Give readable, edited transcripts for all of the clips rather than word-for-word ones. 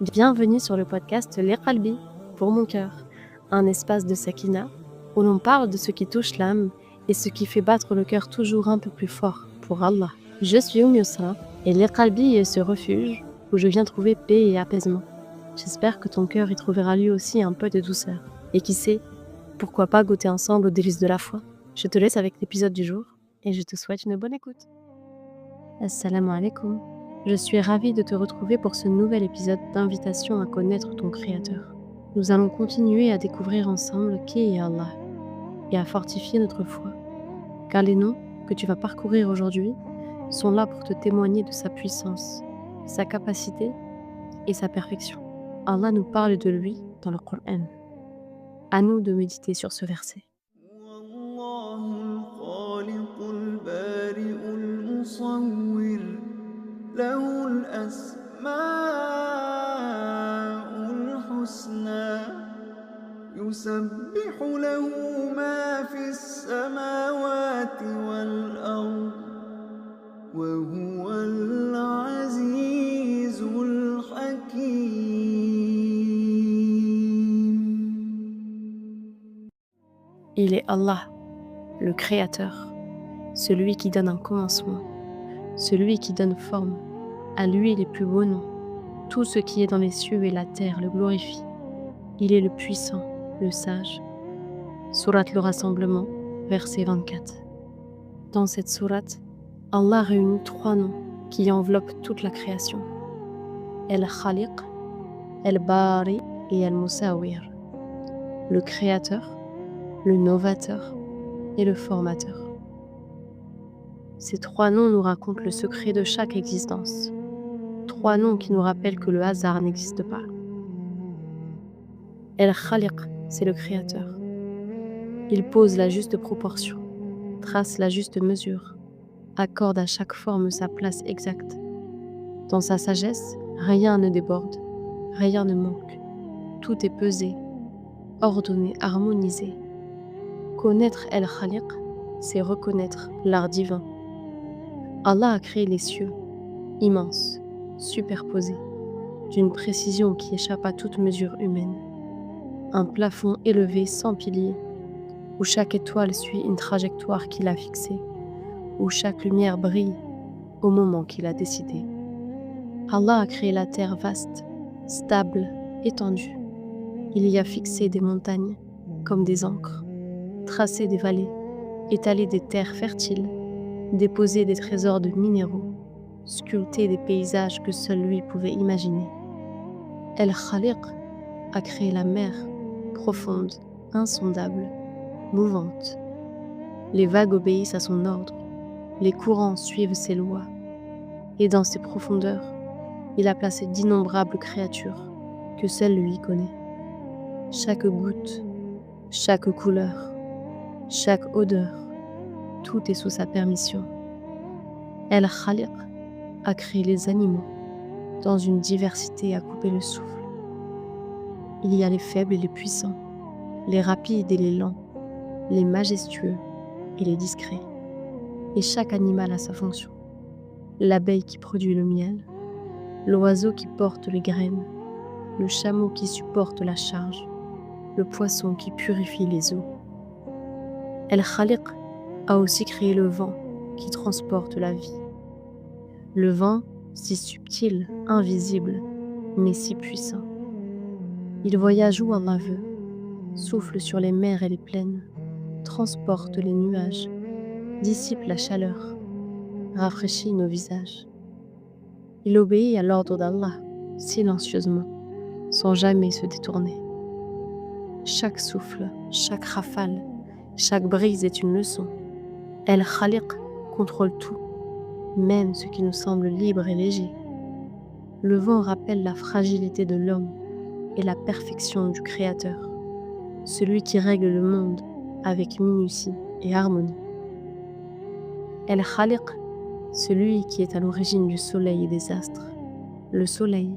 Bienvenue sur le podcast Les Qalbi, pour mon cœur, un espace de sakina où l'on parle de ce qui touche l'âme et ce qui fait battre le cœur toujours un peu plus fort pour Allah. Je suis Yusra et Les Qalbi est ce refuge où je viens trouver paix et apaisement. J'espère que ton cœur y trouvera lui aussi un peu de douceur. Et qui sait, pourquoi pas goûter ensemble aux délices de la foi. Je te laisse avec l'épisode du jour et je te souhaite une bonne écoute. Assalamu alaikum. Je suis ravie de te retrouver pour ce nouvel épisode d'invitation à connaître ton Créateur. Nous allons continuer à découvrir ensemble qui est Allah et à fortifier notre foi, car les noms que tu vas parcourir aujourd'hui sont là pour te témoigner de sa puissance, sa capacité et sa perfection. Allah nous parle de lui dans le Coran. À nous de méditer sur ce verset. له الأسماء الحسنى يسبح له ما في السماوات والأرض وهو العزيز الحكيم. Il est Allah, le Créateur, celui qui donne un commencement, celui qui donne forme, à lui les plus beaux noms. Tout ce qui est dans les cieux et la terre le glorifie. Il est le puissant, le sage. Sourate le Rassemblement, verset 24. Dans cette sourate, Allah réunit 3 noms qui enveloppent toute la création. El-Khaliq, El-Bari et El-Musawir. Le créateur, le novateur et le formateur. Ces 3 noms nous racontent le secret de chaque existence. 3 noms qui nous rappellent que le hasard n'existe pas. El-Khaliq, c'est le créateur. Il pose la juste proportion, trace la juste mesure, accorde à chaque forme sa place exacte. Dans sa sagesse, rien ne déborde, rien ne manque. Tout est pesé, ordonné, harmonisé. Connaître El-Khaliq, c'est reconnaître l'art divin. Allah a créé les cieux, immenses, superposés, d'une précision qui échappe à toute mesure humaine. Un plafond élevé sans piliers, où chaque étoile suit une trajectoire qu'il a fixée, où chaque lumière brille au moment qu'il a décidé. Allah a créé la terre vaste, stable, étendue. Il y a fixé des montagnes comme des ancres, tracé des vallées, étalé des terres fertiles, déposé des trésors de minéraux, sculpté des paysages que seul lui pouvait imaginer. El-Khaliq a créé la mer, profonde, insondable, mouvante. Les vagues obéissent à son ordre, les courants suivent ses lois, et dans ses profondeurs, il a placé d'innombrables créatures que seul lui connaît. Chaque goutte, chaque couleur, chaque odeur, tout est sous sa permission. El-Khaliq a créé les animaux dans une diversité à couper le souffle. Il y a les faibles et les puissants, les rapides et les lents, les majestueux et les discrets. Et chaque animal a sa fonction. L'abeille qui produit le miel, l'oiseau qui porte les graines, le chameau qui supporte la charge, le poisson qui purifie les eaux. El-Khaliq a aussi créé le vent qui transporte la vie. Le vent, si subtil, invisible, mais si puissant. Il voyage où Allah veut, souffle sur les mers et les plaines, transporte les nuages, dissipe la chaleur, rafraîchit nos visages. Il obéit à l'ordre d'Allah, silencieusement, sans jamais se détourner. Chaque souffle, chaque rafale, chaque brise est une leçon. El-Khaliq contrôle tout, même ce qui nous semble libre et léger. Le vent rappelle la fragilité de l'homme et la perfection du Créateur, celui qui règle le monde avec minutie et harmonie. El-Khaliq, celui qui est à l'origine du soleil et des astres. Le soleil,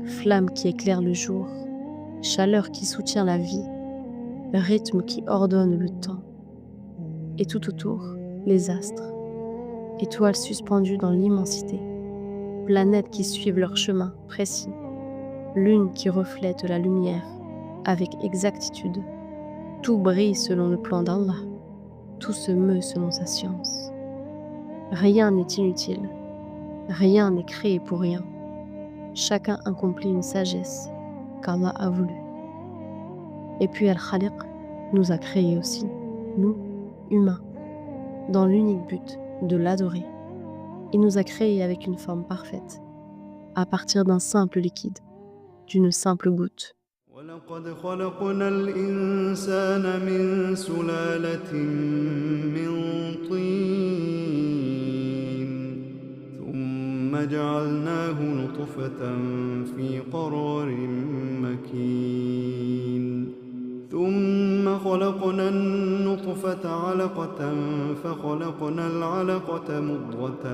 flamme qui éclaire le jour, chaleur qui soutient la vie, rythme qui ordonne le temps. Et tout autour, les astres, étoiles suspendues dans l'immensité, planètes qui suivent leur chemin précis, l'une qui reflète la lumière avec exactitude. Tout brille selon le plan d'Allah, tout se meut selon sa science. Rien n'est inutile, rien n'est créé pour rien. Chacun accomplit une sagesse qu'Allah a voulu. Et puis Al-Khaliq nous a créés aussi, nous, humains, dans l'unique but de l'adorer. Il nous a créés avec une forme parfaite, à partir d'un simple liquide, d'une simple goutte. ولقد خلقنا الإنسان من سلالة من طين ثم جعلناه نطفة في قرار مكين ثم خلقنا النطفة علقة فخلقنا العلقة مضغة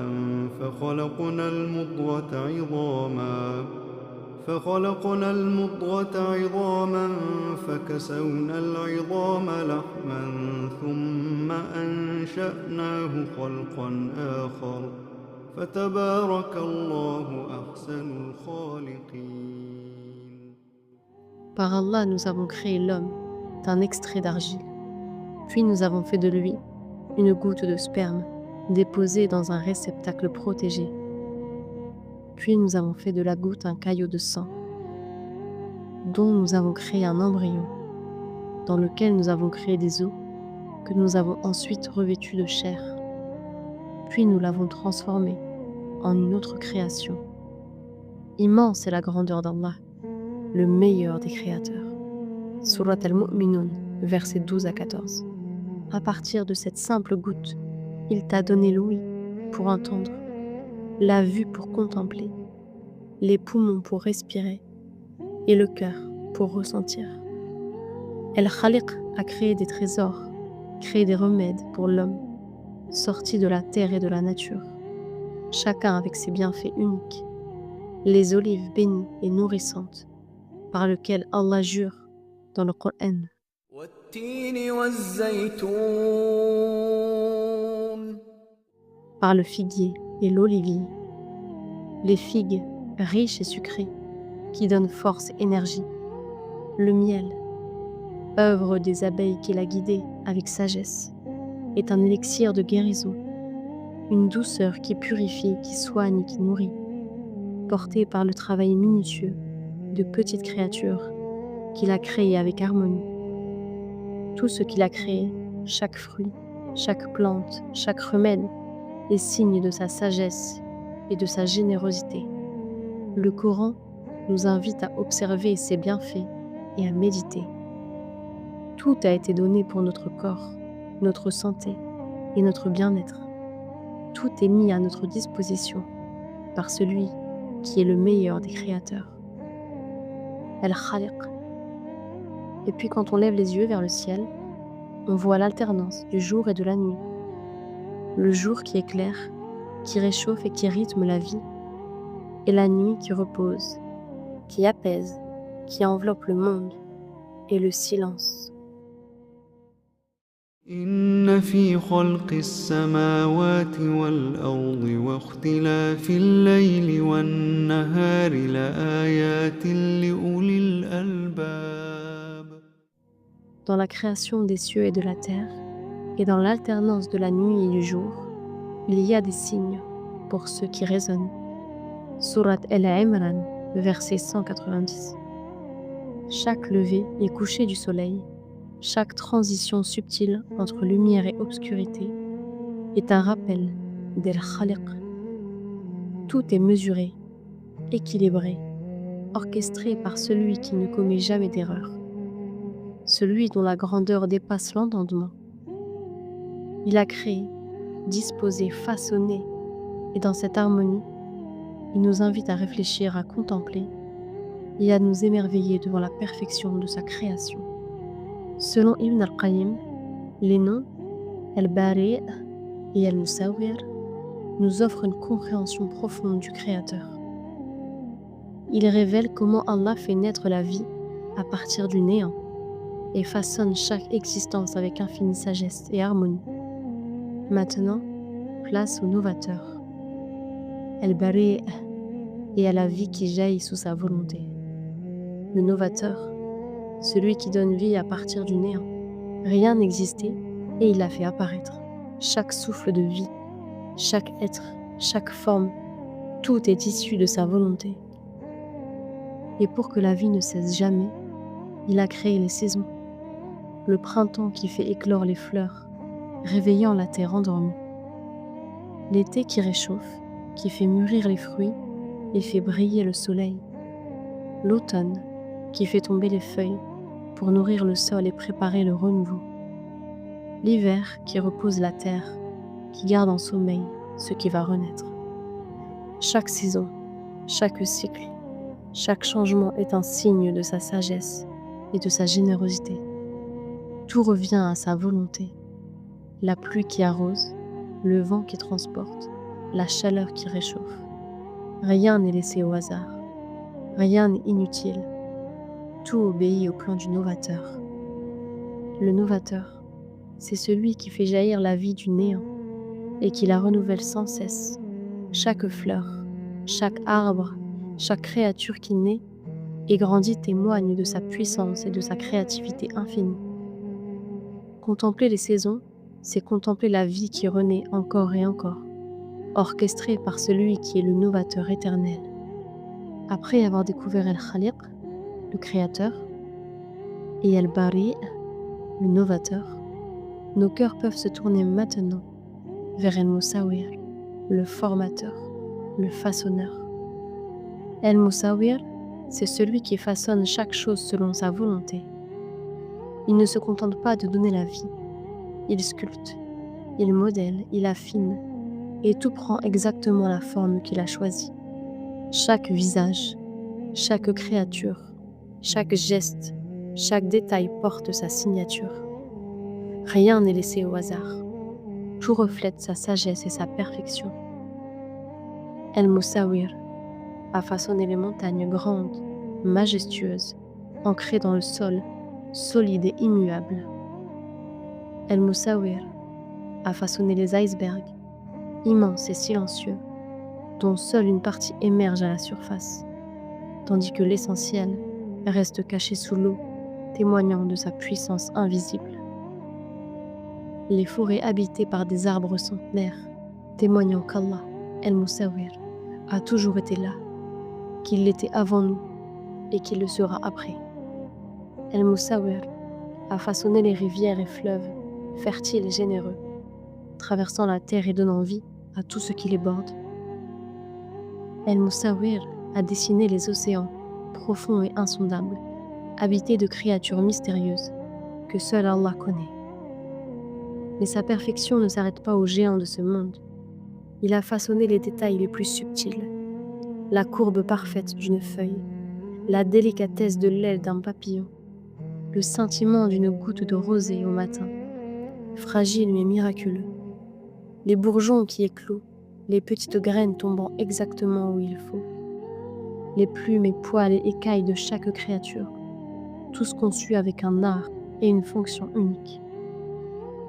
فخلقنا المضغة عظاما فكسونا العظام لحما ثم أنشأناه خلقا آخر فتبارك الله أحسن الخالقين. Par Allah, nous avons créé l'homme d'un extrait d'argile. Puis nous avons fait de lui une goutte de sperme déposée dans un réceptacle protégé. Puis nous avons fait de la goutte un caillot de sang, dont nous avons créé un embryon, dans lequel nous avons créé des os, que nous avons ensuite revêtus de chair. Puis nous l'avons transformé en une autre création. Immense est la grandeur d'Allah, le meilleur des créateurs. Surat al-Mu'minun, versets 12 à 14. À partir de cette simple goutte, il t'a donné l'ouïe pour entendre, la vue pour contempler, les poumons pour respirer et le cœur pour ressentir. El-Khaliq a créé des trésors, créé des remèdes pour l'homme, sortis de la terre et de la nature, chacun avec ses bienfaits uniques, les olives bénies et nourrissantes, par lesquelles Allah jure dans le Coran. والتين والزيتون Par le figuier et l'olivier, les figues riches et sucrées qui donnent force et énergie, le miel, œuvre des abeilles qu'il a guidé avec sagesse, est un élixir de guérison, une douceur qui purifie, qui soigne et qui nourrit, portée par le travail minutieux de petites créatures qu'il a créées avec harmonie. Tout ce qu'il a créé, chaque fruit, chaque plante, chaque remède, est signe de sa sagesse et de sa générosité. Le Coran nous invite à observer ses bienfaits et à méditer. Tout a été donné pour notre corps, notre santé et notre bien-être. Tout est mis à notre disposition par celui qui est le meilleur des créateurs. Al-Khaliq. Et puis quand on lève les yeux vers le ciel, on voit l'alternance du jour et de la nuit. Le jour qui éclaire, qui réchauffe et qui rythme la vie, et la nuit qui repose, qui apaise, qui enveloppe le monde, et le silence. إن في خلق السماوات والأرض واختلاف الليل والنهار لآيات لأولي الألباب. Dans la création des cieux et de la terre, et dans l'alternance de la nuit et du jour, il y a des signes pour ceux qui raisonnent. Surat Al-Imran, verset 190. Chaque lever et coucher du soleil, chaque transition subtile entre lumière et obscurité est un rappel d'Al-Khaliq. Tout est mesuré, équilibré, orchestré par celui qui ne commet jamais d'erreur, celui dont la grandeur dépasse l'entendement. Il a créé, disposé, façonné, et dans cette harmonie, il nous invite à réfléchir, à contempler et à nous émerveiller devant la perfection de sa création. Selon Ibn al-Qayyim, les noms Al-Bari' et Al-Musawwir nous offrent une compréhension profonde du Créateur. Ils révèlent comment Allah fait naître la vie à partir du néant et façonne chaque existence avec infinie sagesse et harmonie. Maintenant, place au novateur, Al-Bari' et à la vie qui jaillit sous sa volonté. le novateur, celui qui donne vie à partir du néant. Rien n'existait et il l'a fait apparaître. Chaque souffle de vie, chaque être, chaque forme, tout est issu de sa volonté. Et pour que la vie ne cesse jamais, il a créé les saisons. Le printemps qui fait éclore les fleurs, réveillant la terre endormie. L'été qui réchauffe, qui fait mûrir les fruits et fait briller le soleil. L'automne qui fait tomber les feuilles pour nourrir le sol et préparer le renouveau. L'hiver qui repose la terre, qui garde en sommeil ce qui va renaître. Chaque saison, chaque cycle, chaque changement est un signe de sa sagesse et de sa générosité. Tout revient à sa volonté. La pluie qui arrose, le vent qui transporte, la chaleur qui réchauffe. Rien n'est laissé au hasard. Rien n'est inutile. Tout obéit au plan du novateur. Le novateur, c'est celui qui fait jaillir la vie du néant et qui la renouvelle sans cesse. Chaque fleur, chaque arbre, chaque créature qui naît et grandit témoigne de sa puissance et de sa créativité infinie. Contempler les saisons, c'est contempler la vie qui renaît encore et encore, orchestrée par celui qui est le novateur éternel. Après avoir découvert El-Khaliq, le créateur, et El-Bari, le novateur, nos cœurs peuvent se tourner maintenant vers El-Musawir, le formateur, le façonneur. El-Musawir, c'est celui qui façonne chaque chose selon sa volonté. Il ne se contente pas de donner la vie, il sculpte, il modèle, il affine, et tout prend exactement la forme qu'il a choisie. Chaque visage, chaque créature, chaque geste, chaque détail porte sa signature. Rien n'est laissé au hasard. Tout reflète sa sagesse et sa perfection. El-Musawir a façonné les montagnes grandes, majestueuses, ancrées dans le sol, solides et immuables. El-Musawir a façonné les icebergs, immenses et silencieux, dont seule une partie émerge à la surface, tandis que l'essentiel reste caché sous l'eau, témoignant de sa puissance invisible. Les forêts habitées par des arbres centenaires, témoignant qu'Allah, El-Musawir, a toujours été là, qu'il l'était avant nous et qu'il le sera après. El-Musawir a façonné les rivières et fleuves, fertiles et généreux, traversant la terre et donnant vie à tout ce qui les borde. El-Musawir a dessiné les océans, profonds et insondables, habités de créatures mystérieuses que seul Allah connaît. Mais sa perfection ne s'arrête pas aux géants de ce monde. Il a façonné les détails les plus subtils, la courbe parfaite d'une feuille, la délicatesse de l'aile d'un papillon, le scintillement d'une goutte de rosée au matin, fragile mais miraculeux, les bourgeons qui éclosent, les petites graines tombant exactement où il faut, les plumes et poils et écailles de chaque créature, tous conçus avec un art et une fonction unique.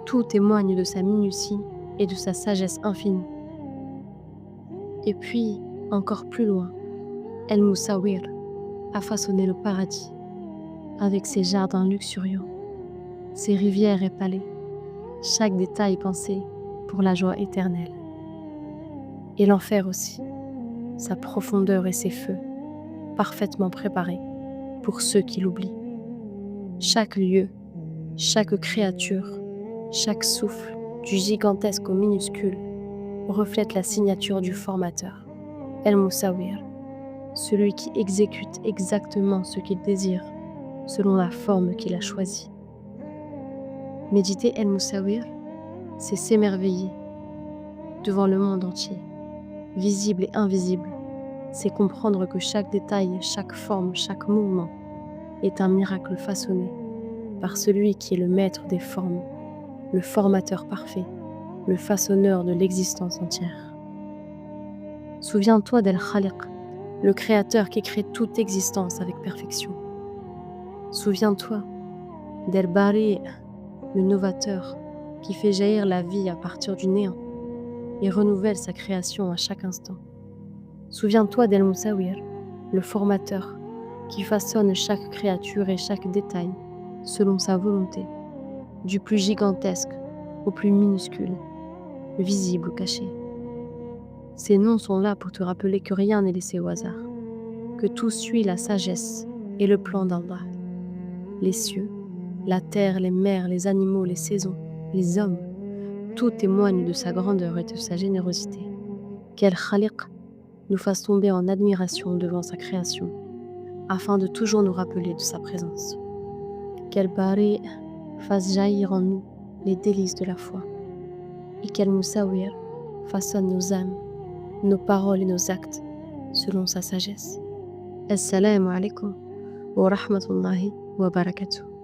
Tout témoigne de sa minutie et de sa sagesse infinie. Et puis, encore plus loin, El-Musawir a façonné le paradis, avec ses jardins luxuriants, ses rivières et palais, chaque détail pensé pour la joie éternelle. Et l'enfer aussi, sa profondeur et ses feux, parfaitement préparés pour ceux qui l'oublient. Chaque lieu, chaque créature, chaque souffle, du gigantesque au minuscule, reflète la signature du formateur, El-Musawir, celui qui exécute exactement ce qu'il désire, selon la forme qu'il a choisie. Méditer El-Musawir, c'est s'émerveiller devant le monde entier, visible et invisible. C'est comprendre que chaque détail, chaque forme, chaque mouvement est un miracle façonné par celui qui est le maître des formes, le formateur parfait, le façonneur de l'existence entière. Souviens-toi d'El-Khaliq, le créateur qui crée toute existence avec perfection. Souviens-toi d'El-Bari, le novateur qui fait jaillir la vie à partir du néant et renouvelle sa création à chaque instant. Souviens-toi d'El-Musawir, le formateur qui façonne chaque créature et chaque détail selon sa volonté, du plus gigantesque au plus minuscule, visible ou caché. Ces noms sont là pour te rappeler que rien n'est laissé au hasard, que tout suit la sagesse et le plan d'Allah. Les cieux, la terre, les mers, les animaux, les saisons, les hommes, tout témoigne de sa grandeur et de sa générosité. Quel Khaliq nous fasse tomber en admiration devant sa création, afin de toujours nous rappeler de sa présence. Quel Bari fasse jaillir en nous les délices de la foi, et quel Moussawir façonne nos âmes, nos paroles et nos actes selon sa sagesse. Assalamu alaikum wa rahmatullahi wa barakatuh.